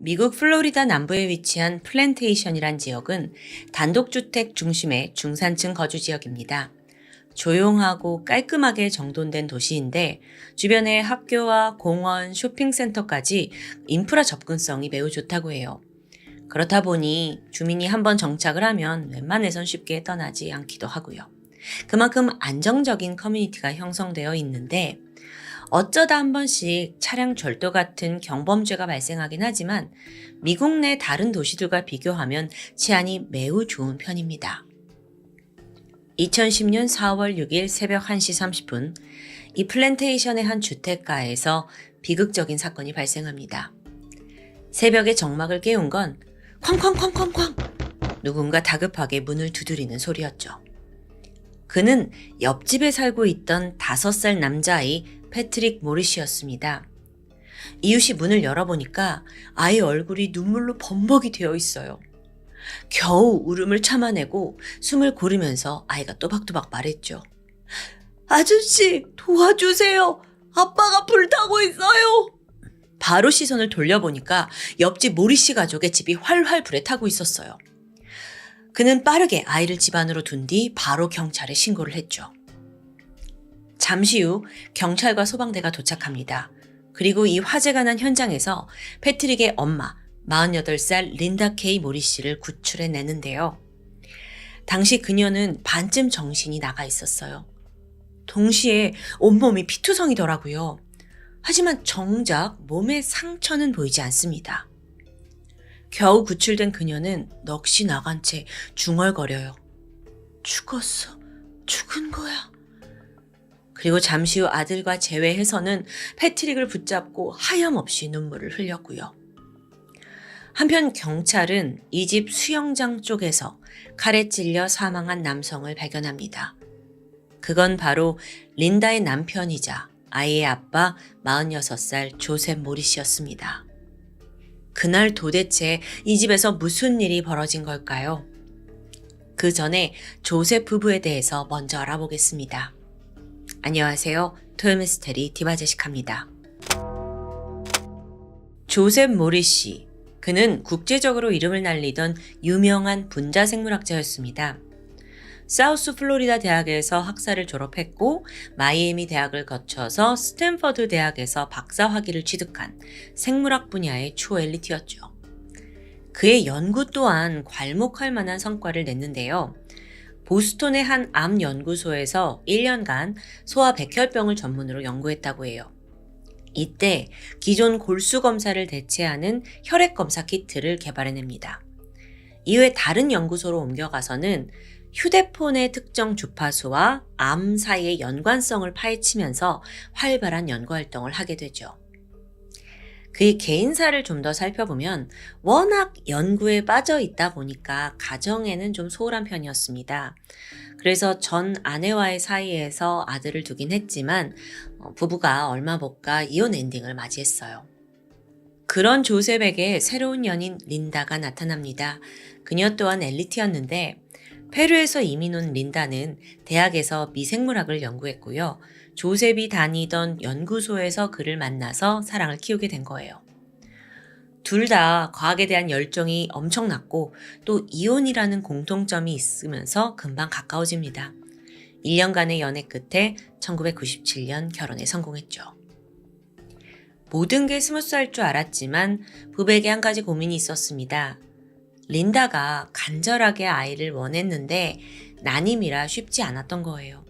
미국 플로리다 남부에 위치한 플랜테이션이란 지역은 단독주택 중심의 중산층 거주 지역입니다. 조용하고 깔끔하게 정돈된 도시인데 주변에 학교와 공원, 쇼핑센터까지 인프라 접근성이 매우 좋다고 해요. 그렇다 보니 주민이 한번 정착을 하면 웬만해선 쉽게 떠나지 않기도 하고요. 그만큼 안정적인 커뮤니티가 형성되어 있는데 어쩌다 한 번씩 차량 절도 같은 경범죄가 발생하긴 하지만 미국 내 다른 도시들과 비교하면 치안이 매우 좋은 편입니다. 2010년 4월 6일 새벽 1시 30분 이 플랜테이션의 한 주택가에서 비극적인 사건이 발생합니다. 새벽에 정막을 깨운 건 쾅쾅쾅쾅쾅 누군가 다급하게 문을 두드리는 소리였죠. 그는 옆집에 살고 있던 5살 남자아이 패트릭 모리시였습니다. 이웃이 문을 열어보니까 아이 얼굴이 눈물로 범벅이 되어 있어요. 겨우 울음을 참아내고 숨을 고르면서 아이가 또박또박 말했죠. 아저씨 도와주세요. 아빠가 불타고 있어요. 바로 시선을 돌려보니까 옆집 모리시 가족의 집이 활활 불에 타고 있었어요. 그는 빠르게 아이를 집 안으로 둔 뒤 바로 경찰에 신고를 했죠. 잠시 후 경찰과 소방대가 도착합니다. 그리고 이 화재가 난 현장에서 패트릭의 엄마 48살 린다 케이 모리시를 구출해내는데요. 당시 그녀는 반쯤 정신이 나가 있었어요. 동시에 온몸이 피투성이더라고요. 하지만 정작 몸에 상처는 보이지 않습니다. 겨우 구출된 그녀는 넋이 나간 채 중얼거려요. 죽었어. 죽은 거야. 그리고 잠시 후 아들과 재회해서는 패트릭을 붙잡고 하염없이 눈물을 흘렸고요. 한편 경찰은 이 집 수영장 쪽에서 칼에 찔려 사망한 남성을 발견합니다. 그건 바로 린다의 남편이자 아이의 아빠 46살 조셉 모리시였습니다. 그날 도대체 이 집에서 무슨 일이 벌어진 걸까요? 그 전에 조셉 부부에 대해서 먼저 알아보겠습니다. 안녕하세요. 토요미스테리 디바제시카입니다. 조셉 모리시, 그는 국제적으로 이름을 날리던 유명한 분자생물학자였습니다. 사우스 플로리다 대학에서 학사를 졸업했고 마이애미 대학을 거쳐서 스탠퍼드 대학에서 박사 학위를 취득한 생물학 분야의 초엘리트였죠. 그의 연구 또한 괄목할 만한 성과를 냈는데요. 보스턴의 한 암 연구소에서 1년간 소아 백혈병을 전문으로 연구했다고 해요. 이때 기존 골수 검사를 대체하는 혈액 검사 키트를 개발해냅니다. 이후에 다른 연구소로 옮겨가서는 휴대폰의 특정 주파수와 암 사이의 연관성을 파헤치면서 활발한 연구 활동을 하게 되죠. 그의 개인사를 좀 더 살펴보면 워낙 연구에 빠져 있다 보니까 가정에는 좀 소홀한 편이었습니다. 그래서 전 아내와의 사이에서 아들을 두긴 했지만 부부가 얼마 못 가 이혼 엔딩을 맞이했어요. 그런 조셉에게 새로운 연인 린다가 나타납니다. 그녀 또한 엘리트였는데 페루에서 이민 온 린다는 대학에서 미생물학을 연구했고요. 조셉이 다니던 연구소에서 그를 만나서 사랑을 키우게 된 거예요. 둘 다 과학에 대한 열정이 엄청났고 또 이혼이라는 공통점이 있으면서 금방 가까워집니다. 1년간의 연애 끝에 1997년 결혼에 성공했죠. 모든 게 스무스할 줄 알았지만 부부에게 한 가지 고민이 있었습니다. 린다가 간절하게 아이를 원했는데 난임이라 쉽지 않았던 거예요.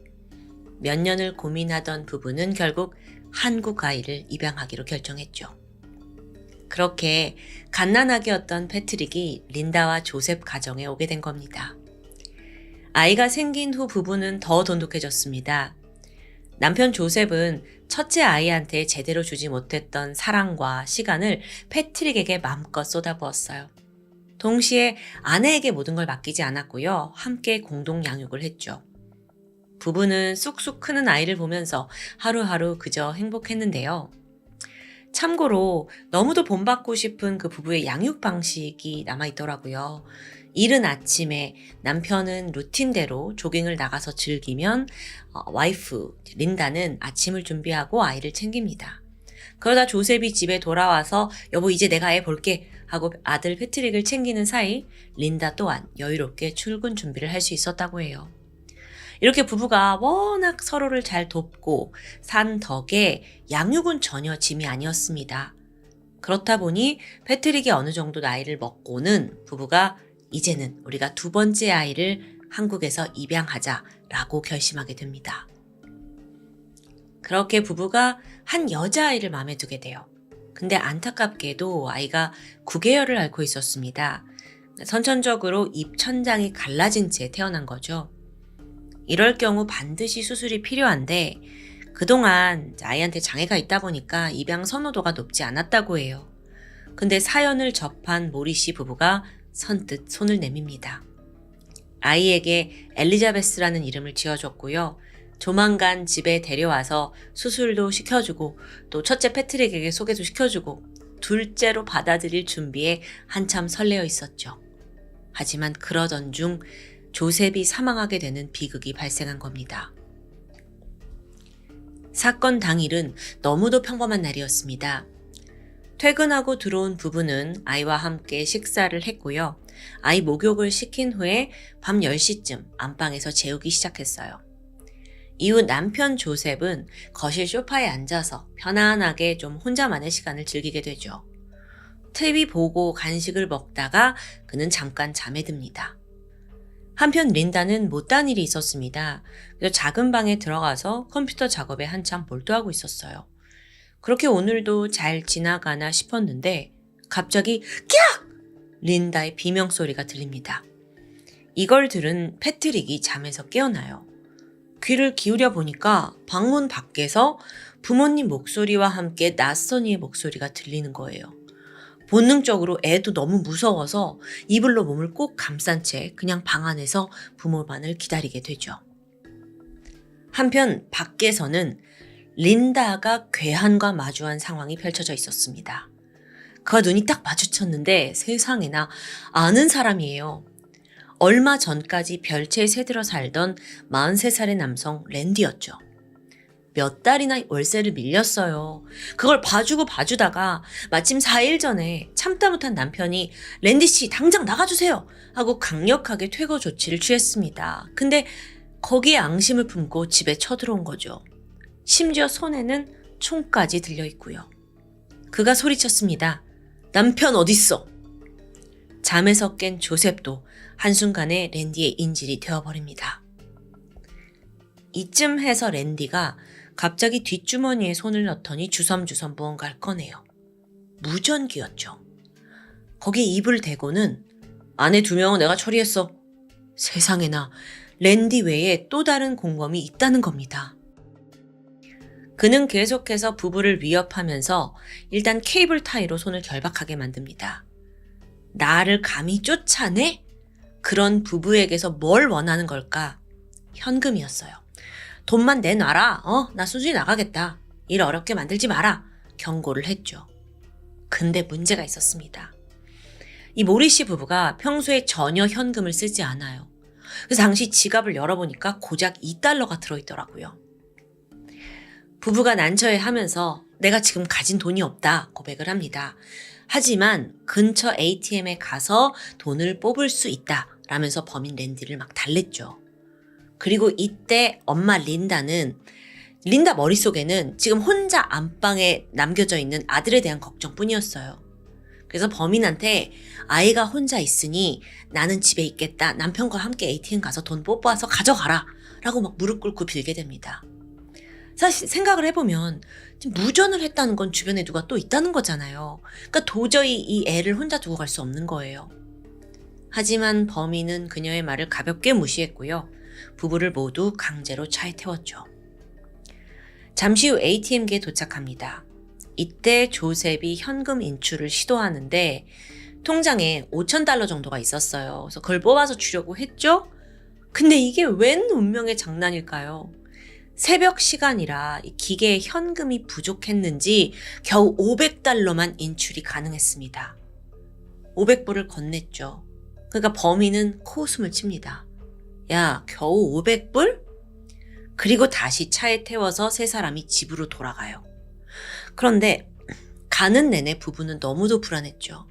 몇 년을 고민하던 부부는 결국 한국 아이를 입양하기로 결정했죠. 그렇게 갓난아기였던 패트릭이 린다와 조셉 가정에 오게 된 겁니다. 아이가 생긴 후 부부는 더 돈독해졌습니다. 남편 조셉은 첫째 아이한테 제대로 주지 못했던 사랑과 시간을 패트릭에게 마음껏 쏟아부었어요. 동시에 아내에게 모든 걸 맡기지 않았고요. 함께 공동 양육을 했죠. 부부는 쑥쑥 크는 아이를 보면서 하루하루 그저 행복했는데요. 참고로 너무도 본받고 싶은 그 부부의 양육 방식이 남아있더라고요. 이른 아침에 남편은 루틴대로 조깅을 나가서 즐기면 와이프 린다는 아침을 준비하고 아이를 챙깁니다. 그러다 조셉이 집에 돌아와서 여보 이제 내가 애 볼게 하고 아들 패트릭을 챙기는 사이 린다 또한 여유롭게 출근 준비를 할 수 있었다고 해요. 이렇게 부부가 워낙 서로를 잘 돕고 산 덕에 양육은 전혀 짐이 아니었습니다. 그렇다 보니 패트릭이 어느 정도 나이를 먹고는 부부가 이제는 우리가 두 번째 아이를 한국에서 입양하자라고 결심하게 됩니다. 그렇게 부부가 한 여자아이를 마음에 두게 돼요. 근데 안타깝게도 아이가 9개월을 앓고 있었습니다. 선천적으로 입 천장이 갈라진 채 태어난 거죠. 이럴 경우 반드시 수술이 필요한데 그동안 아이한테 장애가 있다 보니까 입양 선호도가 높지 않았다고 해요. 근데 사연을 접한 모리 씨 부부가 선뜻 손을 내밉니다. 아이에게 엘리자베스라는 이름을 지어줬고요. 조만간 집에 데려와서 수술도 시켜주고 또 첫째 패트릭에게 소개도 시켜주고 둘째로 받아들일 준비에 한참 설레어 있었죠. 하지만 그러던 중 조셉이 사망하게 되는 비극이 발생한 겁니다. 사건 당일은 너무도 평범한 날이었습니다. 퇴근하고 들어온 부부는 아이와 함께 식사를 했고요. 아이 목욕을 시킨 후에 밤 10시쯤 안방에서 재우기 시작했어요. 이후 남편 조셉은 거실 소파에 앉아서 편안하게 좀 혼자만의 시간을 즐기게 되죠. TV 보고 간식을 먹다가 그는 잠깐 잠에 듭니다. 한편 린다는 못다한 일이 있었습니다. 그래서 작은 방에 들어가서 컴퓨터 작업에 한참 몰두하고 있었어요. 그렇게 오늘도 잘 지나가나 싶었는데 갑자기 깍! 린다의 비명소리가 들립니다. 이걸 들은 패트릭이 잠에서 깨어나요. 귀를 기울여 보니까 방문 밖에서 부모님 목소리와 함께 낯선 이의 목소리가 들리는 거예요. 본능적으로 애도 너무 무서워서 이불로 몸을 꼭 감싼 채 그냥 방 안에서 부모만을 기다리게 되죠. 한편 밖에서는 린다가 괴한과 마주한 상황이 펼쳐져 있었습니다. 그와 눈이 딱 마주쳤는데 세상에나 아는 사람이에요. 얼마 전까지 별채에 새들어 살던 43살의 남성 랜디였죠. 몇 달이나 월세를 밀렸어요. 그걸 봐주다가 마침 4일 전에 참다 못한 남편이 랜디 씨 당장 나가주세요 하고 강력하게 퇴거 조치를 취했습니다. 근데 거기에 앙심을 품고 집에 쳐들어온 거죠. 심지어 손에는 총까지 들려있고요. 그가 소리쳤습니다. 남편 어딨어? 잠에서 깬 조셉도 한순간에 랜디의 인질이 되어버립니다. 이쯤 해서 랜디가 갑자기 뒷주머니에 손을 넣더니 주섬주섬 무언가를 꺼내요. 무전기였죠. 거기에 입을 대고는 아내 2명은 내가 처리했어. 세상에나 랜디 외에 또 다른 공범이 있다는 겁니다. 그는 계속해서 부부를 위협하면서 일단 케이블 타이로 손을 결박하게 만듭니다. 나를 감히 쫓아내? 그런 부부에게서 뭘 원하는 걸까? 현금이었어요. 돈만 내놔라. 나 수준이 나가겠다. 일 어렵게 만들지 마라. 경고를 했죠. 근데 문제가 있었습니다. 이 모리 씨 부부가 평소에 전혀 현금을 쓰지 않아요. 그래서 당시 지갑을 열어보니까 고작 $2가 들어있더라고요. 부부가 난처해하면서 내가 지금 가진 돈이 없다 고백을 합니다. 하지만 근처 ATM에 가서 돈을 뽑을 수 있다 라면서 범인 랜디를 막 달랬죠. 그리고 이때 엄마 린다 머릿속에는 지금 혼자 안방에 남겨져 있는 아들에 대한 걱정뿐이었어요. 그래서 범인한테 아이가 혼자 있으니 나는 집에 있겠다. 남편과 함께 ATM 가서 돈 뽑아서 가져가라. 라고 막 무릎 꿇고 빌게 됩니다. 사실 생각을 해보면 지금 무전을 했다는 건 주변에 누가 또 있다는 거잖아요. 그러니까 도저히 이 애를 혼자 두고 갈 수 없는 거예요. 하지만 범인은 그녀의 말을 가볍게 무시했고요. 부부를 모두 강제로 차에 태웠죠. 잠시 후 ATM기에 도착합니다. 이때 조셉이 현금 인출을 시도하는데 통장에 $5,000 정도가 있었어요. 그래서 그걸 뽑아서 주려고 했죠? 근데 이게 웬 운명의 장난일까요? 새벽 시간이라 이 기계에 현금이 부족했는지 겨우 $500만 인출이 가능했습니다. 500불을 건넸죠. 그러니까 범인은 코웃음을 칩니다. 야, 겨우 500불? 그리고 다시 차에 태워서 세 사람이 집으로 돌아가요. 그런데 가는 내내 부부는 너무도 불안했죠.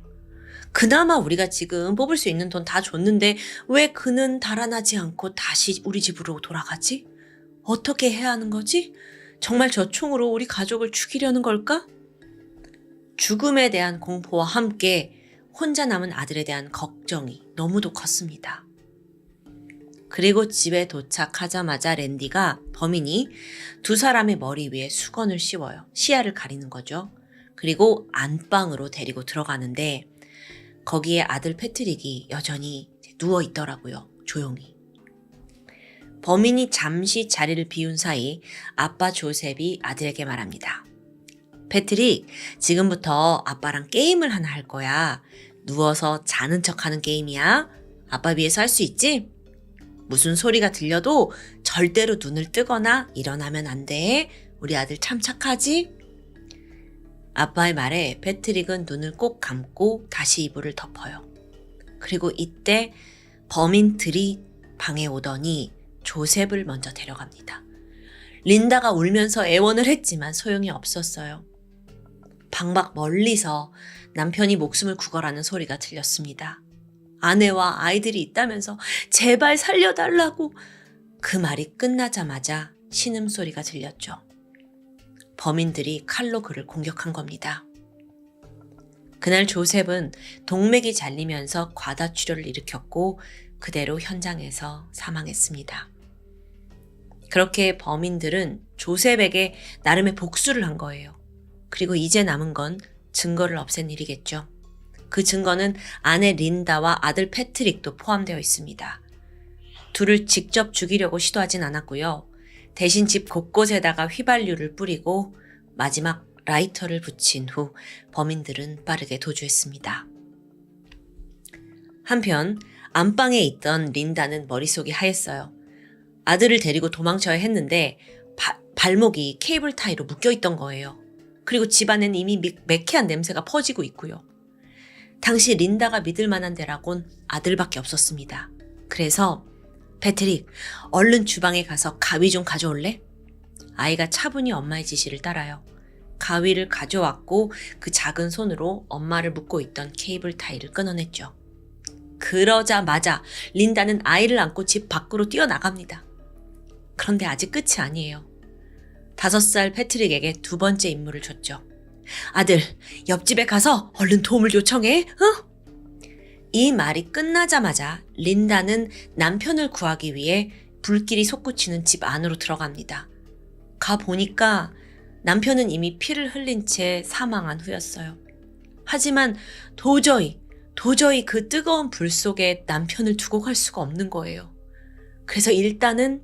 그나마 우리가 지금 뽑을 수 있는 돈 다 줬는데 왜 그는 달아나지 않고 다시 우리 집으로 돌아가지? 어떻게 해야 하는 거지? 정말 저 총으로 우리 가족을 죽이려는 걸까? 죽음에 대한 공포와 함께 혼자 남은 아들에 대한 걱정이 너무도 컸습니다. 그리고 집에 도착하자마자 랜디가 범인이 두 사람의 머리 위에 수건을 씌워요. 시야를 가리는 거죠. 그리고 안방으로 데리고 들어가는데 거기에 아들 패트릭이 여전히 누워 있더라고요. 조용히. 범인이 잠시 자리를 비운 사이 아빠 조셉이 아들에게 말합니다. 패트릭, 지금부터 아빠랑 게임을 하나 할 거야. 누워서 자는 척하는 게임이야. 아빠 위에서 할 수 있지? 무슨 소리가 들려도 절대로 눈을 뜨거나 일어나면 안 돼. 우리 아들 참 착하지? 아빠의 말에 패트릭은 눈을 꼭 감고 다시 이불을 덮어요. 그리고 이때 범인들이 방에 오더니 조셉을 먼저 데려갑니다. 린다가 울면서 애원을 했지만 소용이 없었어요. 방밖 멀리서 남편이 목숨을 구걸하는 소리가 들렸습니다. 아내와 아이들이 있다면서 제발 살려달라고. 그 말이 끝나자마자 신음소리가 들렸죠. 범인들이 칼로 그를 공격한 겁니다. 그날 조셉은 동맥이 잘리면서 과다출혈을 일으켰고 그대로 현장에서 사망했습니다. 그렇게 범인들은 조셉에게 나름의 복수를 한 거예요. 그리고 이제 남은 건 증거를 없앤 일이겠죠. 그 증거는 아내 린다와 아들 패트릭도 포함되어 있습니다. 둘을 직접 죽이려고 시도하진 않았고요. 대신 집 곳곳에다가 휘발유를 뿌리고 마지막 라이터를 붙인 후 범인들은 빠르게 도주했습니다. 한편 안방에 있던 린다는 머릿속이 하였어요. 아들을 데리고 도망쳐야 했는데 발목이 케이블 타이로 묶여있던 거예요. 그리고 집안엔 이미 매캐한 냄새가 퍼지고 있고요. 당시 린다가 믿을 만한 데라곤 아들밖에 없었습니다. 그래서 패트릭, 얼른 주방에 가서 가위 좀 가져올래? 아이가 차분히 엄마의 지시를 따라요. 가위를 가져왔고 그 작은 손으로 엄마를 묶고 있던 케이블 타이를 끊어냈죠. 그러자마자 린다는 아이를 안고 집 밖으로 뛰어나갑니다. 그런데 아직 끝이 아니에요. 5살 패트릭에게 두 번째 임무를 줬죠. 아들, 옆집에 가서 얼른 도움을 요청해, 어? 이 말이 끝나자마자 린다는 남편을 구하기 위해 불길이 솟구치는 집 안으로 들어갑니다. 가보니까 남편은 이미 피를 흘린 채 사망한 후였어요. 하지만 도저히 그 뜨거운 불 속에 남편을 두고 갈 수가 없는 거예요. 그래서 일단은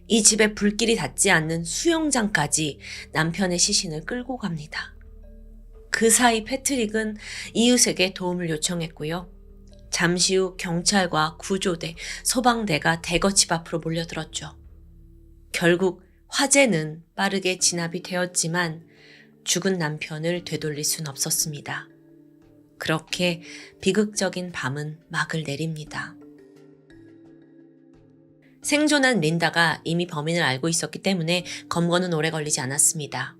이 집에 불길이 닿지 않는 수영장까지 남편의 시신을 끌고 갑니다. 그 사이 패트릭은 이웃에게 도움을 요청했고요. 잠시 후 경찰과 구조대, 소방대가 대거 집 앞으로 몰려들었죠. 결국 화재는 빠르게 진압이 되었지만 죽은 남편을 되돌릴 순 없었습니다. 그렇게 비극적인 밤은 막을 내립니다. 생존한 린다가 이미 범인을 알고 있었기 때문에 검거는 오래 걸리지 않았습니다.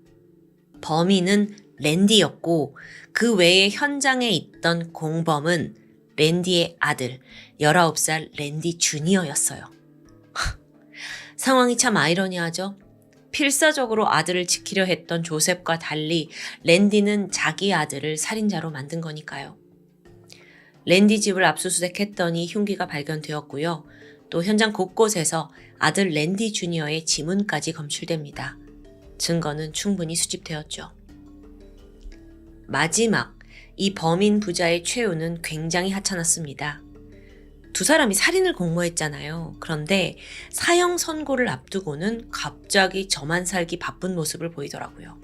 범인은 랜디였고 그 외에 현장에 있던 공범은 랜디의 아들 19살 랜디 주니어였어요. 상황이 참 아이러니하죠. 필사적으로 아들을 지키려 했던 조셉과 달리 랜디는 자기 아들을 살인자로 만든 거니까요. 랜디 집을 압수수색했더니 흉기가 발견되었고요. 또 현장 곳곳에서 아들 랜디 주니어의 지문까지 검출됩니다. 증거는 충분히 수집되었죠. 마지막, 이 범인 부자의 최후는 굉장히 하찮았습니다. 두 사람이 살인을 공모했잖아요. 그런데 사형 선고를 앞두고는 갑자기 저만 살기 바쁜 모습을 보이더라고요.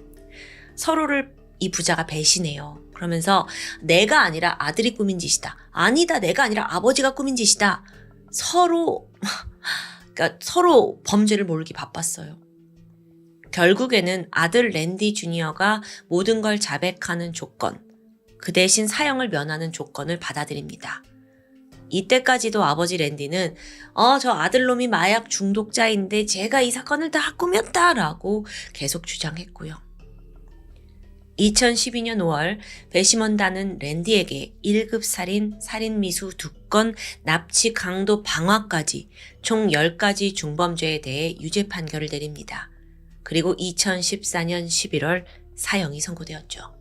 서로를 이 부자가 배신해요. 그러면서 내가 아니라 아들이 꾸민 짓이다. 아니다, 내가 아니라 아버지가 꾸민 짓이다. 그러니까 서로 범죄를 몰기 바빴어요. 결국에는 아들 랜디 주니어가 모든 걸 자백하는 조건, 그 대신 사형을 면하는 조건을 받아들입니다. 이때까지도 아버지 랜디는 저 아들놈이 마약 중독자인데 제가 이 사건을 다 꾸몄다라고 계속 주장했고요. 2012년 5월 배심원단은 랜디에게 1급 살인, 살인미수 2건, 납치, 강도, 방화까지 총 10가지 중범죄에 대해 유죄 판결을 내립니다. 그리고 2014년 11월 사형이 선고되었죠.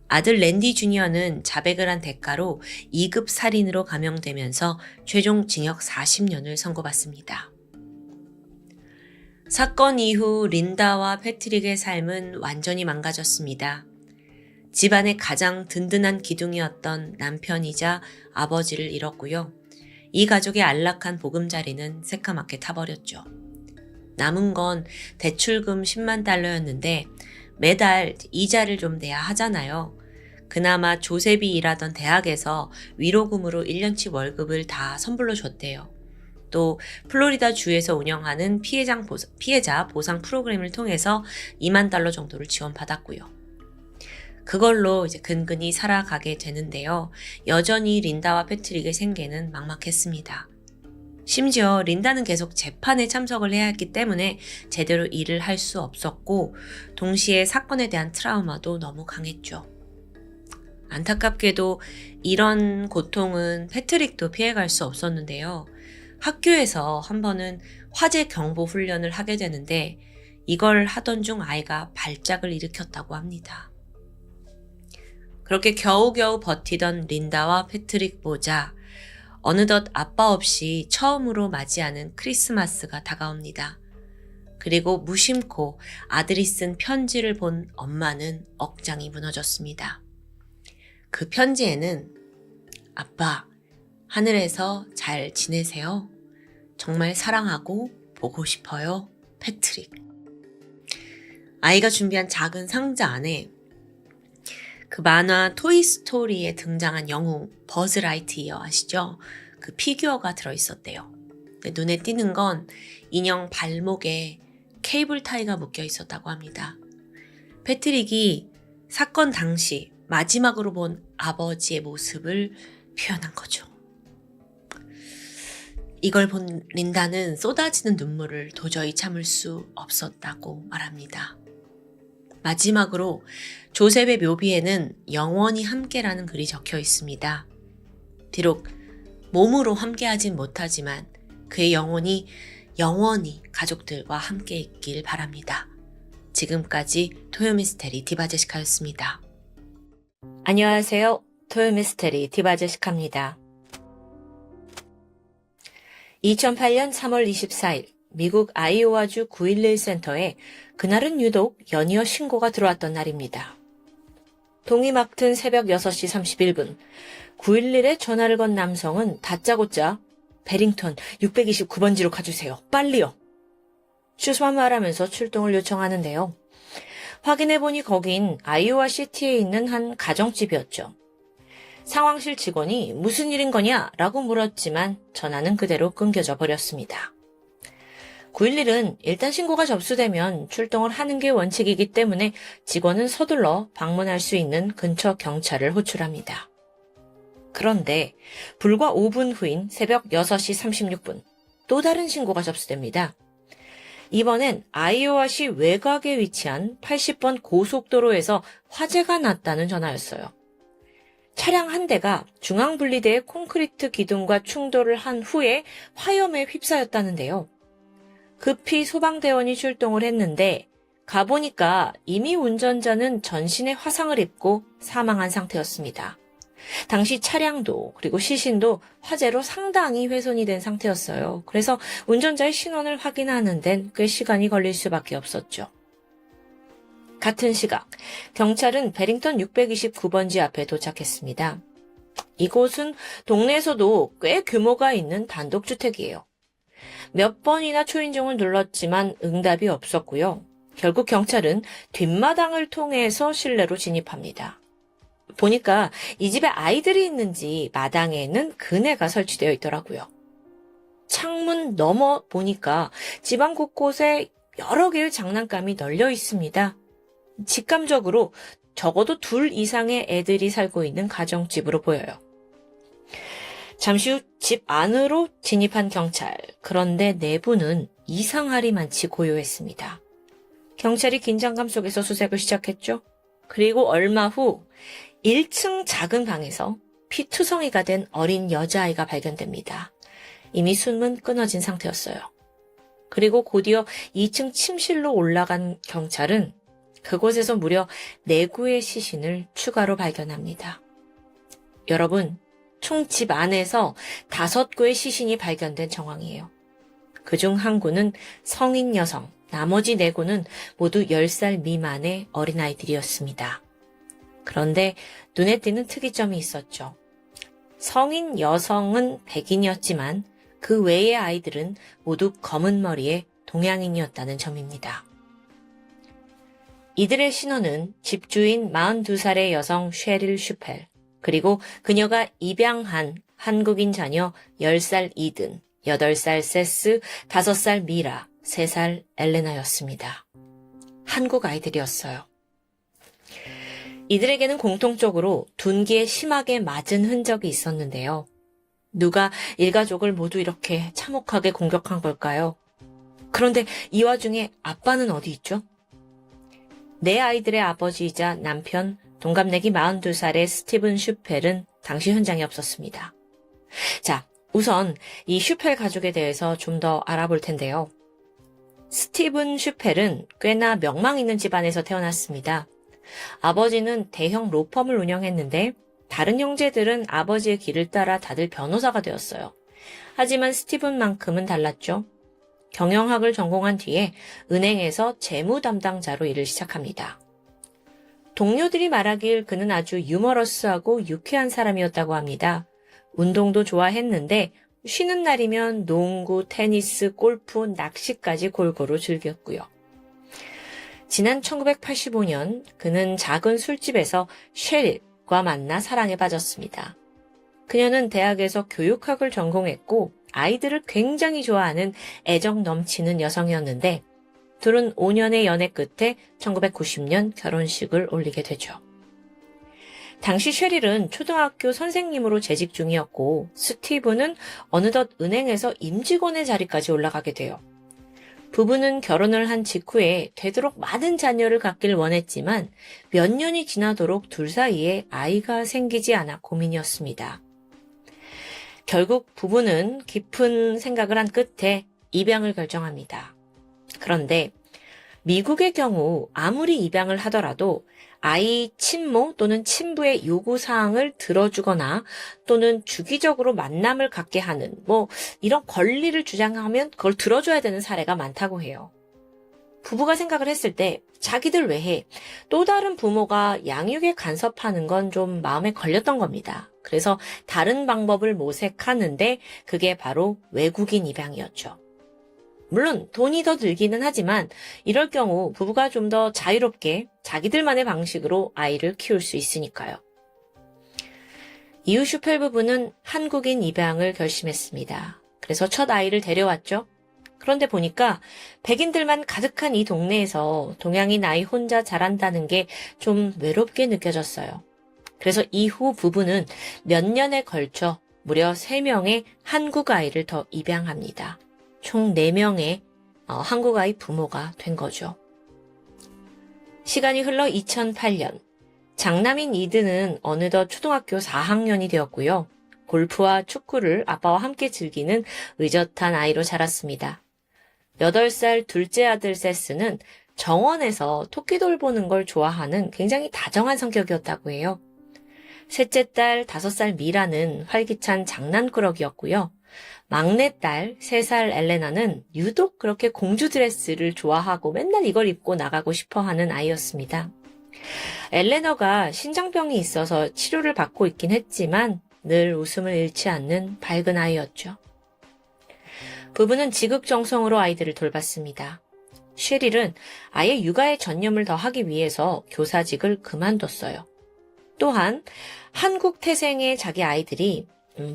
아들 랜디 주니어는 자백을 한 대가로 2급 살인으로 감형되면서 최종 징역 40년을 선고받습니다. 사건 이후 린다와 패트릭의 삶은 완전히 망가졌습니다. 집안의 가장 든든한 기둥이었던 남편이자 아버지를 잃었고요. 이 가족의 안락한 보금자리는 새까맣게 타버렸죠. 남은 건 대출금 10만 달러였는데 매달 이자를 좀 내야 하잖아요. 그나마 조셉이 일하던 대학에서 위로금으로 1년치 월급을 다 선불로 줬대요. 또 플로리다 주에서 운영하는 피해자 보상 프로그램을 통해서 2만 달러 정도를 지원받았고요. 그걸로 이제 근근히 살아가게 되는데요. 여전히 린다와 패트릭의 생계는 막막했습니다. 심지어 린다는 계속 재판에 참석을 해야 했기 때문에 제대로 일을 할 수 없었고 동시에 사건에 대한 트라우마도 너무 강했죠. 안타깝게도 이런 고통은 패트릭도 피해갈 수 없었는데요. 학교에서 한 번은 화재 경보 훈련을 하게 되는데 이걸 하던 중 아이가 발작을 일으켰다고 합니다. 그렇게 겨우겨우 버티던 린다와 패트릭 보자 어느덧 아빠 없이 처음으로 맞이하는 크리스마스가 다가옵니다. 그리고 무심코 아들이 쓴 편지를 본 엄마는 억장이 무너졌습니다. 그 편지에는 아빠, 하늘에서 잘 지내세요. 정말 사랑하고 보고 싶어요. 패트릭. 아이가 준비한 작은 상자 안에 그 만화 토이스토리에 등장한 영웅 버즈 라이트이어 아시죠? 그 피규어가 들어있었대요. 눈에 띄는 건 인형 발목에 케이블 타이가 묶여 있었다고 합니다. 패트릭이 사건 당시 마지막으로 본 아버지의 모습을 표현한 거죠. 이걸 본 린다는 쏟아지는 눈물을 도저히 참을 수 없었다고 말합니다. 마지막으로 조셉의 묘비에는 영원히 함께라는 글이 적혀 있습니다. 비록 몸으로 함께하진 못하지만 그의 영혼이 영원히 가족들과 함께 있길 바랍니다. 지금까지 토요미스테리 디바제시카였습니다. 안녕하세요. 토요미스테리 디바제시카입니다. 2008년 3월 24일 미국 아이오와주 911 센터에 그날은 유독 연이어 신고가 들어왔던 날입니다. 동이 막튼 새벽 6시 31분 911에 전화를 건 남성은 다짜고짜 베링턴 629번지로 가주세요. 빨리요. 추수한 말하면서 출동을 요청하는데요. 확인해보니 거긴 아이오와 시티에 있는 한 가정집이었죠. 상황실 직원이 무슨 일인 거냐? 라고 물었지만 전화는 그대로 끊겨져 버렸습니다. 911은 일단 신고가 접수되면 출동을 하는 게 원칙이기 때문에 직원은 서둘러 방문할 수 있는 근처 경찰을 호출합니다. 그런데 불과 5분 후인 새벽 6시 36분 또 다른 신고가 접수됩니다. 이번엔 아이오와시 외곽에 위치한 80번 고속도로에서 화재가 났다는 전화였어요. 차량 한 대가 중앙분리대의 콘크리트 기둥과 충돌을 한 후에 화염에 휩싸였다는데요. 급히 소방대원이 출동을 했는데 가보니까 이미 운전자는 전신에 화상을 입고 사망한 상태였습니다. 당시 차량도 그리고 시신도 화재로 상당히 훼손이 된 상태였어요. 그래서 운전자의 신원을 확인하는 데는 꽤 시간이 걸릴 수밖에 없었죠. 같은 시각 경찰은 베링턴 629번지 앞에 도착했습니다. 이곳은 동네에서도 꽤 규모가 있는 단독주택이에요. 몇 번이나 초인종을 눌렀지만 응답이 없었고요. 결국 경찰은 뒷마당을 통해서 실내로 진입합니다. 보니까 이 집에 아이들이 있는지 마당에는 그네가 설치되어 있더라고요. 창문 너머 보니까 집안 곳곳에 여러 개의 장난감이 널려 있습니다. 직감적으로 적어도 2 이상의 애들이 살고 있는 가정집으로 보여요. 잠시 후 집 안으로 진입한 경찰. 그런데 내부는 이상하리만치 고요했습니다. 경찰이 긴장감 속에서 수색을 시작했죠. 그리고 얼마 후 1층 작은 방에서 피투성이가 된 어린 여자아이가 발견됩니다. 이미 숨은 끊어진 상태였어요. 그리고 곧이어 2층 침실로 올라간 경찰은 그곳에서 무려 4구의 시신을 추가로 발견합니다. 여러분, 총 집 안에서 5구의 시신이 발견된 정황이에요. 그중 1구는 성인 여성, 나머지 4구는 모두 10살 미만의 어린아이들이었습니다. 그런데 눈에 띄는 특이점이 있었죠. 성인 여성은 백인이었지만 그 외의 아이들은 모두 검은 머리의 동양인이었다는 점입니다. 이들의 신원은 집주인 42살의 여성 쉐릴 슈펠, 그리고 그녀가 입양한 한국인 자녀 10살 이든, 8살 세스, 5살 미라, 3살 엘레나였습니다. 한국 아이들이었어요. 이들에게는 공통적으로 둔기에 심하게 맞은 흔적이 있었는데요. 누가 일가족을 모두 이렇게 참혹하게 공격한 걸까요? 그런데 이 와중에 아빠는 어디 있죠? 네 아이들의 아버지이자 남편, 동갑내기 42살의 스티븐 슈펠은 당시 현장에 없었습니다. 자, 우선 이 슈펠 가족에 대해서 좀 더 알아볼 텐데요. 스티븐 슈펠은 꽤나 명망 있는 집안에서 태어났습니다. 아버지는 대형 로펌을 운영했는데 다른 형제들은 아버지의 길을 따라 다들 변호사가 되었어요. 하지만 스티븐만큼은 달랐죠. 경영학을 전공한 뒤에 은행에서 재무 담당자로 일을 시작합니다. 동료들이 말하길 그는 아주 유머러스하고 유쾌한 사람이었다고 합니다. 운동도 좋아했는데 쉬는 날이면 농구, 테니스, 골프, 낚시까지 골고루 즐겼고요. 지난 1985년 그는 작은 술집에서 쉐릴과 만나 사랑에 빠졌습니다. 그녀는 대학에서 교육학을 전공했고 아이들을 굉장히 좋아하는 애정 넘치는 여성이었는데 둘은 5년의 연애 끝에 1990년 결혼식을 올리게 되죠. 당시 쉐릴은 초등학교 선생님으로 재직 중이었고 스티브는 어느덧 은행에서 임직원의 자리까지 올라가게 돼요. 부부는 결혼을 한 직후에 되도록 많은 자녀를 갖길 원했지만 몇 년이 지나도록 둘 사이에 아이가 생기지 않아 고민이었습니다. 결국 부부는 깊은 생각을 한 끝에 입양을 결정합니다. 그런데 미국의 경우 아무리 입양을 하더라도 아이 친모 또는 친부의 요구사항을 들어주거나 또는 주기적으로 만남을 갖게 하는 이런 권리를 주장하면 그걸 들어줘야 되는 사례가 많다고 해요. 부부가 생각을 했을 때 자기들 외에 또 다른 부모가 양육에 간섭하는 건 좀 마음에 걸렸던 겁니다. 그래서 다른 방법을 모색하는데 그게 바로 외국인 입양이었죠. 물론 돈이 더 들기는 하지만 이럴 경우 부부가 좀 더 자유롭게 자기들만의 방식으로 아이를 키울 수 있으니까요. 이후 슈펠 부부는 한국인 입양을 결심했습니다. 그래서 첫 아이를 데려왔죠. 그런데 보니까 백인들만 가득한 이 동네에서 동양인 아이 혼자 자란다는 게 좀 외롭게 느껴졌어요. 그래서 이후 부부는 몇 년에 걸쳐 무려 3명의 한국 아이를 더 입양합니다. 총 4명의 한국 아이 부모가 된 거죠. 시간이 흘러 2008년, 장남인 이든은 어느덧 초등학교 4학년이 되었고요. 골프와 축구를 아빠와 함께 즐기는 의젓한 아이로 자랐습니다. 8살 둘째 아들 세스는 정원에서 토끼돌 보는 걸 좋아하는 굉장히 다정한 성격이었다고 해요. 셋째 딸 5살 미라는 활기찬 장난꾸러기였고요. 막내딸 3살 엘레나는 유독 그렇게 공주 드레스를 좋아하고 맨날 이걸 입고 나가고 싶어하는 아이였습니다. 엘레너가 신장병이 있어서 치료를 받고 있긴 했지만 늘 웃음을 잃지 않는 밝은 아이였죠. 부부는 지극정성으로 아이들을 돌봤습니다. 쉐릴은 아예 육아에 전념을 더 하기 위해서 교사직을 그만뒀어요. 또한 한국 태생의 자기 아이들이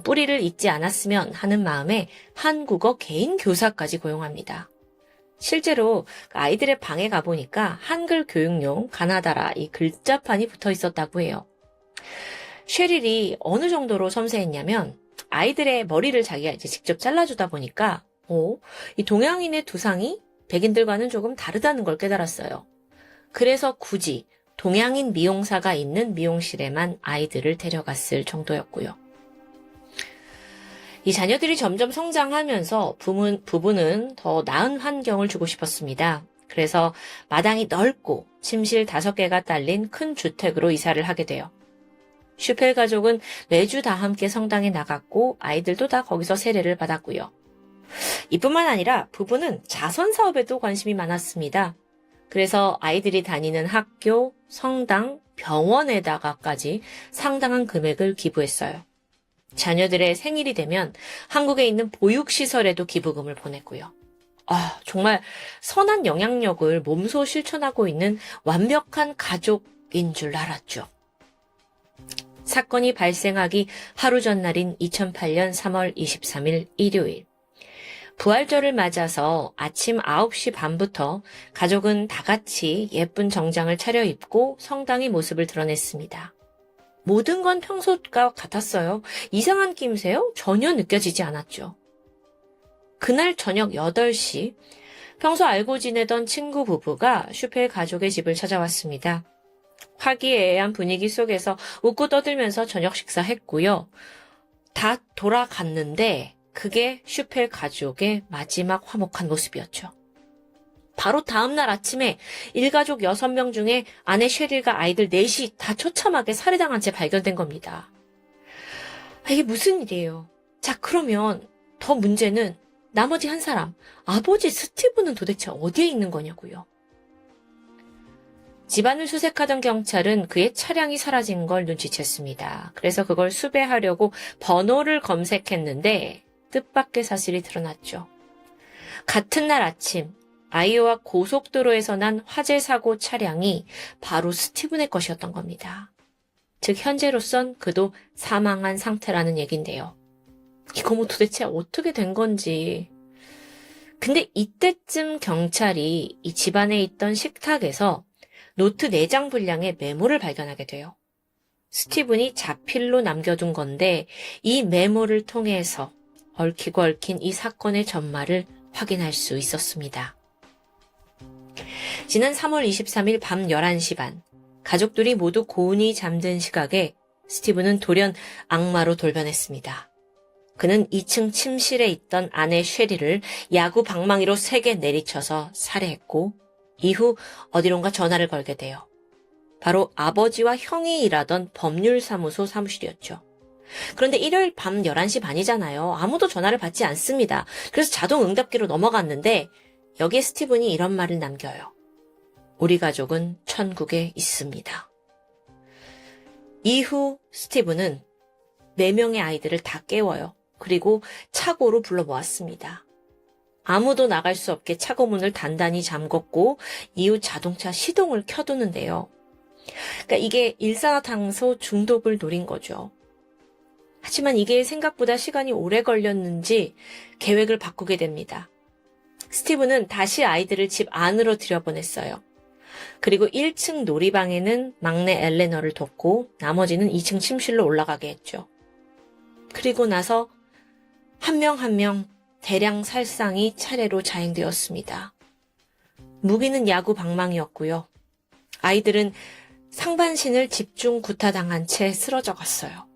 뿌리를 잊지 않았으면 하는 마음에 한국어 개인 교사까지 고용합니다. 실제로 아이들의 방에 가보니까 한글 교육용 가나다라 이 글자판이 붙어 있었다고 해요. 쉐릴이 어느 정도로 섬세했냐면 아이들의 머리를 자기가 이제 직접 잘라주다 보니까 이 동양인의 두상이 백인들과는 조금 다르다는 걸 깨달았어요. 그래서 굳이 동양인 미용사가 있는 미용실에만 아이들을 데려갔을 정도였고요. 이 자녀들이 점점 성장하면서 부부는 더 나은 환경을 주고 싶었습니다. 그래서 마당이 넓고 침실 5개가 딸린 큰 주택으로 이사를 하게 돼요. 슈펠 가족은 매주 다 함께 성당에 나갔고 아이들도 다 거기서 세례를 받았고요. 이뿐만 아니라 부부는 자선 사업에도 관심이 많았습니다. 그래서 아이들이 다니는 학교, 성당, 병원에다가까지 상당한 금액을 기부했어요. 자녀들의 생일이 되면 한국에 있는 보육시설에도 기부금을 보냈고요. 정말 선한 영향력을 몸소 실천하고 있는 완벽한 가족인 줄 알았죠. 사건이 발생하기 하루 전날인 2008년 3월 23일 일요일. 부활절을 맞아서 아침 9시 반부터 가족은 다 같이 예쁜 정장을 차려입고 성당의 모습을 드러냈습니다. 모든 건 평소과 같았어요. 이상한 낌새요? 전혀 느껴지지 않았죠. 그날 저녁 8시, 평소 알고 지내던 친구 부부가 슈펠 가족의 집을 찾아왔습니다. 화기애애한 분위기 속에서 웃고 떠들면서 저녁 식사했고요. 다 돌아갔는데 그게 슈펠 가족의 마지막 화목한 모습이었죠. 바로 다음날 아침에 일가족 6명 중에 아내 셰릴과 아이들 4이 다 처참하게 살해당한 채 발견된 겁니다. 이게 무슨 일이에요? 자, 그러면 더 문제는 나머지 한 사람, 아버지 스티브는 도대체 어디에 있는 거냐고요. 집안을 수색하던 경찰은 그의 차량이 사라진 걸 눈치챘습니다. 그래서 그걸 수배하려고 번호를 검색했는데 뜻밖의 사실이 드러났죠. 같은 날 아침 아이오와 고속도로에서 난 화재 사고 차량이 바로 스티븐의 것이었던 겁니다. 즉 현재로선 그도 사망한 상태라는 얘긴데요. 이거 도대체 어떻게 된 건지. 근데 이때쯤 경찰이 이 집안에 있던 식탁에서 노트 4장 분량의 메모를 발견하게 돼요. 스티븐이 자필로 남겨둔 건데 이 메모를 통해서 얽히고 얽힌 이 사건의 전말을 확인할 수 있었습니다. 지난 3월 23일 밤 11시 반, 가족들이 모두 고운히 잠든 시각에 스티븐은 돌연 악마로 돌변했습니다. 그는 2층 침실에 있던 아내 쉐리를 야구 방망이로 3개 내리쳐서 살해했고 이후 어디론가 전화를 걸게 돼요. 바로 아버지와 형이 일하던 법률사무소 사무실이었죠. 그런데 일요일 밤 11시 반이잖아요. 아무도 전화를 받지 않습니다. 그래서 자동 응답기로 넘어갔는데 여기에 스티븐이 이런 말을 남겨요. 우리 가족은 천국에 있습니다. 이후 스티븐은 4명의 아이들을 다 깨워요. 그리고 차고로 불러 모았습니다. 아무도 나갈 수 없게 차고 문을 단단히 잠궜고 이후 자동차 시동을 켜두는데요. 그러니까 이게 일산화탄소 중독을 노린 거죠. 하지만 이게 생각보다 시간이 오래 걸렸는지 계획을 바꾸게 됩니다. 스티븐은 다시 아이들을 집 안으로 들여보냈어요. 그리고 1층 놀이방에는 막내 엘레너를 뒀고 나머지는 2층 침실로 올라가게 했죠. 그리고 나서 한 명 한 명 대량 살상이 차례로 자행되었습니다. 무기는 야구 방망이였고요. 아이들은 상반신을 집중 구타당한 채 쓰러져 갔어요.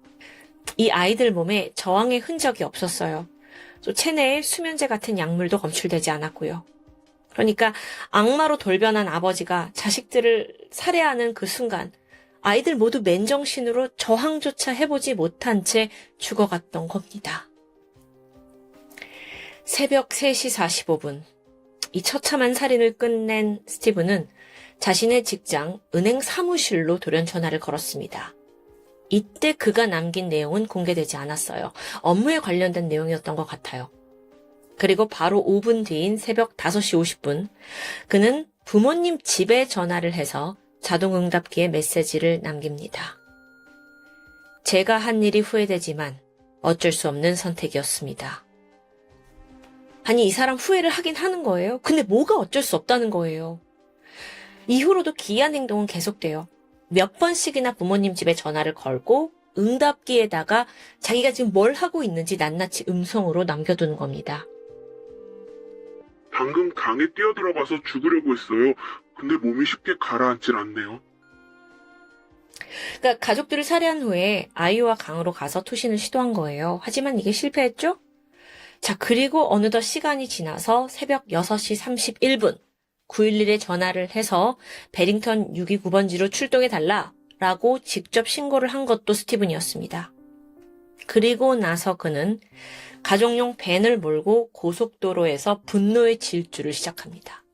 이 아이들 몸에 저항의 흔적이 없었어요. 또 체내에 수면제 같은 약물도 검출되지 않았고요. 그러니까 악마로 돌변한 아버지가 자식들을 살해하는 그 순간 아이들 모두 맨정신으로 저항조차 해보지 못한 채 죽어갔던 겁니다. 새벽 3시 45분, 이 처참한 살인을 끝낸 스티븐은 자신의 직장 은행 사무실로 돌연 전화를 걸었습니다. 이때 그가 남긴 내용은 공개되지 않았어요. 업무에 관련된 내용이었던 것 같아요. 그리고 바로 5분 뒤인 새벽 5시 50분, 그는 부모님 집에 전화를 해서 자동응답기에 메시지를 남깁니다. 제가 한 일이 후회되지만 어쩔 수 없는 선택이었습니다. 아니, 이 사람 후회를 하긴 하는 거예요. 근데 뭐가 어쩔 수 없다는 거예요. 이후로도 기이한 행동은 계속돼요. 몇 번씩이나 부모님 집에 전화를 걸고 응답기에다가 자기가 지금 뭘 하고 있는지 낱낱이 음성으로 남겨두는 겁니다. 방금 강에 뛰어들어가서 죽으려고 했어요. 근데 몸이 쉽게 가라앉질 않네요. 그러니까 가족들을 살해한 후에 아이와 강으로 가서 투신을 시도한 거예요. 하지만 이게 실패했죠? 자, 그리고 어느덧 시간이 지나서 새벽 6시 31분 911에 전화를 해서 베링턴 629번지로 출동해달라 라고 직접 신고를 한 것도 스티븐이었습니다. 그리고 나서 그는 가족용 밴을 몰고 고속도로에서 분노의 질주를 시작합니다.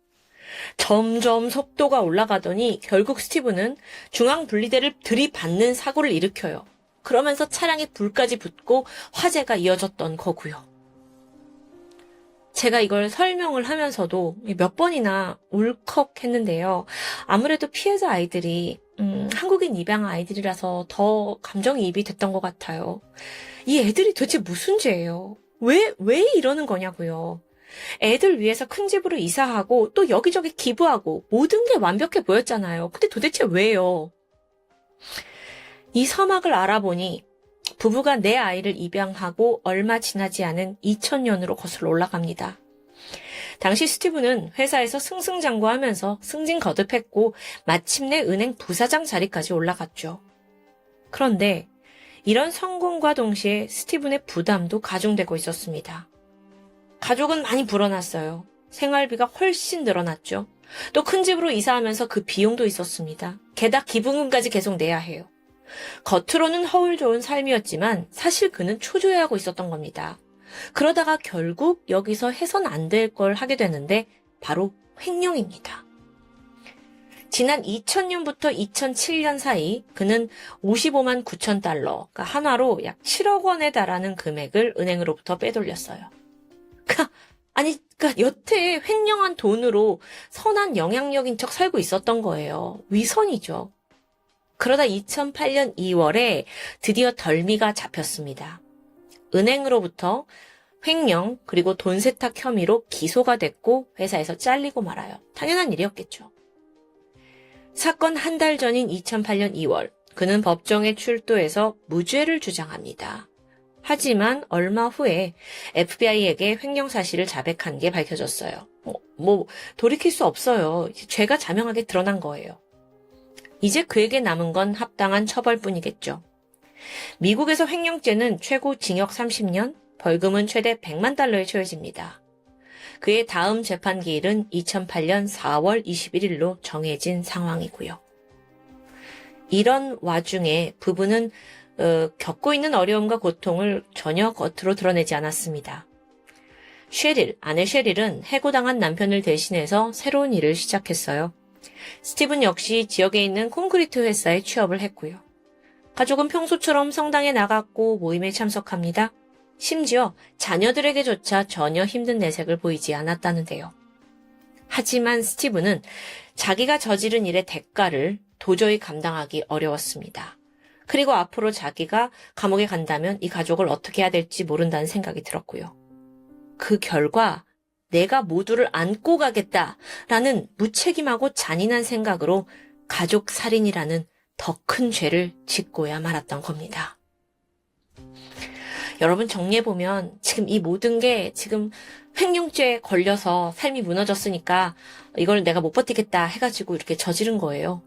점점 속도가 올라가더니 결국 스티븐은 중앙 분리대를 들이받는 사고를 일으켜요. 그러면서 차량에 불까지 붙고 화재가 이어졌던 거고요. 제가 이걸 설명을 하면서도 몇 번이나 울컥했는데요. 아무래도 피해자 아이들이 한국인 입양 아이들이라서 더 감정이입이 됐던 것 같아요. 이 애들이 도대체 무슨 죄예요? 왜 이러는 거냐고요. 애들 위해서 큰 집으로 이사하고 또 여기저기 기부하고 모든 게 완벽해 보였잖아요. 근데 도대체 왜요? 이 서막을 알아보니 부부가 내 아이를 입양하고 얼마 지나지 않은 2000년으로 거슬러 올라갑니다. 당시 스티브는 회사에서 승승장구하면서 승진 거듭했고 마침내 은행 부사장 자리까지 올라갔죠. 그런데 이런 성공과 동시에 스티븐의 부담도 가중되고 있었습니다. 가족은 많이 불어났어요. 생활비가 훨씬 늘어났죠. 또 큰 집으로 이사하면서 그 비용도 있었습니다. 게다가 기부금까지 계속 내야 해요. 겉으로는 허울 좋은 삶이었지만 사실 그는 초조해하고 있었던 겁니다. 그러다가 결국 여기서 해선 안 될 걸 하게 되는데 바로 횡령입니다. 지난 2000년부터 2007년 사이 그는 55만 9천 달러, 그러니까 한화로 약 7억 원에 달하는 금액을 은행으로부터 빼돌렸어요. 그러니까 여태 횡령한 돈으로 선한 영향력인 척 살고 있었던 거예요. 위선이죠. 그러다 2008년 2월에 드디어 덜미가 잡혔습니다. 은행으로부터 횡령 그리고 돈 세탁 혐의로 기소가 됐고 회사에서 잘리고 말아요. 당연한 일이었겠죠. 사건 한 달 전인 2008년 2월 그는 법정에 출두해서 무죄를 주장합니다. 하지만 얼마 후에 FBI에게 횡령 사실을 자백한 게 밝혀졌어요. 돌이킬 수 없어요. 죄가 자명하게 드러난 거예요. 이제 그에게 남은 건 합당한 처벌뿐이겠죠. 미국에서 횡령죄는 최고 징역 30년, 벌금은 최대 100만 달러에 처해집니다. 그의 다음 재판 기일은 2008년 4월 21일로 정해진 상황이고요. 이런 와중에 부부는 겪고 있는 어려움과 고통을 전혀 겉으로 드러내지 않았습니다. 아내 셰릴은 해고당한 남편을 대신해서 새로운 일을 시작했어요. 스티븐 역시 지역에 있는 콘크리트 회사에 취업을 했고요. 가족은 평소처럼 성당에 나갔고 모임에 참석합니다. 심지어 자녀들에게조차 전혀 힘든 내색을 보이지 않았다는데요. 하지만 스티븐은 자기가 저지른 일의 대가를 도저히 감당하기 어려웠습니다. 그리고 앞으로 자기가 감옥에 간다면 이 가족을 어떻게 해야 될지 모른다는 생각이 들었고요. 그 결과 내가 모두를 안고 가겠다라는 무책임하고 잔인한 생각으로 가족 살인이라는 더 큰 죄를 짓고야 말았던 겁니다. 여러분 정리해보면 지금 이 모든 게 지금 횡령죄에 걸려서 삶이 무너졌으니까 이걸 내가 못 버티겠다 해가지고 이렇게 저지른 거예요.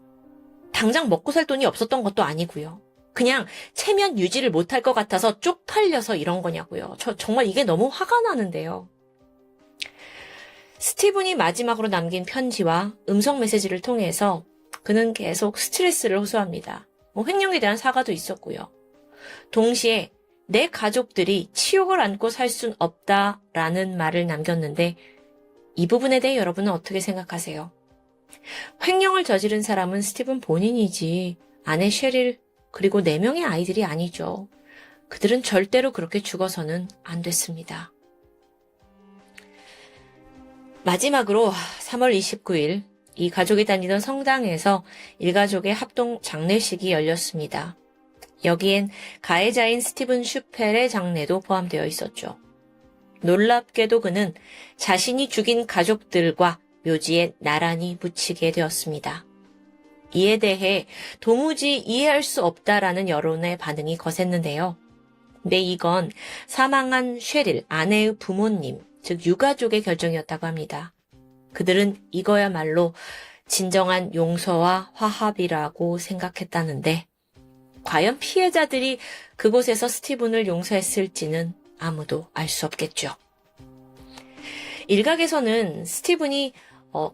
당장 먹고 살 돈이 없었던 것도 아니고요. 그냥 체면 유지를 못할 것 같아서 쪽팔려서 이런 거냐고요. 정말 이게 너무 화가 나는데요. 스티븐이 마지막으로 남긴 편지와 음성 메시지를 통해서 그는 계속 스트레스를 호소합니다. 횡령에 대한 사과도 있었고요. 동시에 내 가족들이 치욕을 안고 살 순 없다라는 말을 남겼는데 이 부분에 대해 여러분은 어떻게 생각하세요? 횡령을 저지른 사람은 스티븐 본인이지 아내 셰릴 그리고 4명의 아이들이 아니죠. 그들은 절대로 그렇게 죽어서는 안 됐습니다. 마지막으로 3월 29일 이 가족이 다니던 성당에서 일가족의 합동 장례식이 열렸습니다. 여기엔 가해자인 스티븐 슈펠의 장례도 포함되어 있었죠. 놀랍게도 그는 자신이 죽인 가족들과 묘지에 나란히 묻히게 되었습니다. 이에 대해 도무지 이해할 수 없다라는 여론의 반응이 거셌는데요. 근데 이건 사망한 셰릴, 아내의 부모님, 즉 유가족의 결정이었다고 합니다. 그들은 이거야말로 진정한 용서와 화합이라고 생각했다는데 과연 피해자들이 그곳에서 스티븐을 용서했을지는 아무도 알 수 없겠죠. 일각에서는 스티븐이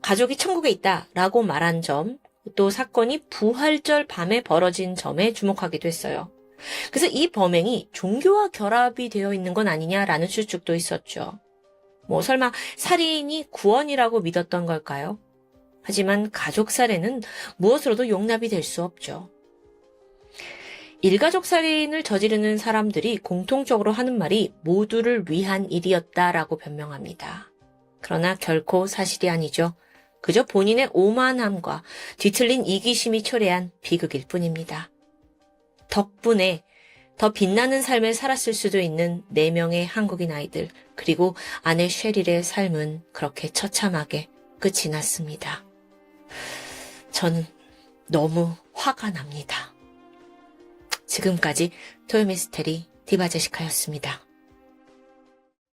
가족이 천국에 있다라고 말한 점, 또 사건이 부활절 밤에 벌어진 점에 주목하기도 했어요. 그래서 이 범행이 종교와 결합이 되어 있는 건 아니냐라는 추측도 있었죠. 설마 살인이 구원이라고 믿었던 걸까요? 하지만 가족 살해는 무엇으로도 용납이 될 수 없죠. 일가족 살인을 저지르는 사람들이 공통적으로 하는 말이 모두를 위한 일이었다라고 변명합니다. 그러나 결코 사실이 아니죠. 그저 본인의 오만함과 뒤틀린 이기심이 초래한 비극일 뿐입니다. 덕분에 더 빛나는 삶을 살았을 수도 있는 4명의 한국인 아이들, 그리고 아내 쉐릴의 삶은 그렇게 처참하게 끝이 났습니다. 저는 너무 화가 납니다. 지금까지 토요미스테리 디바제시카였습니다.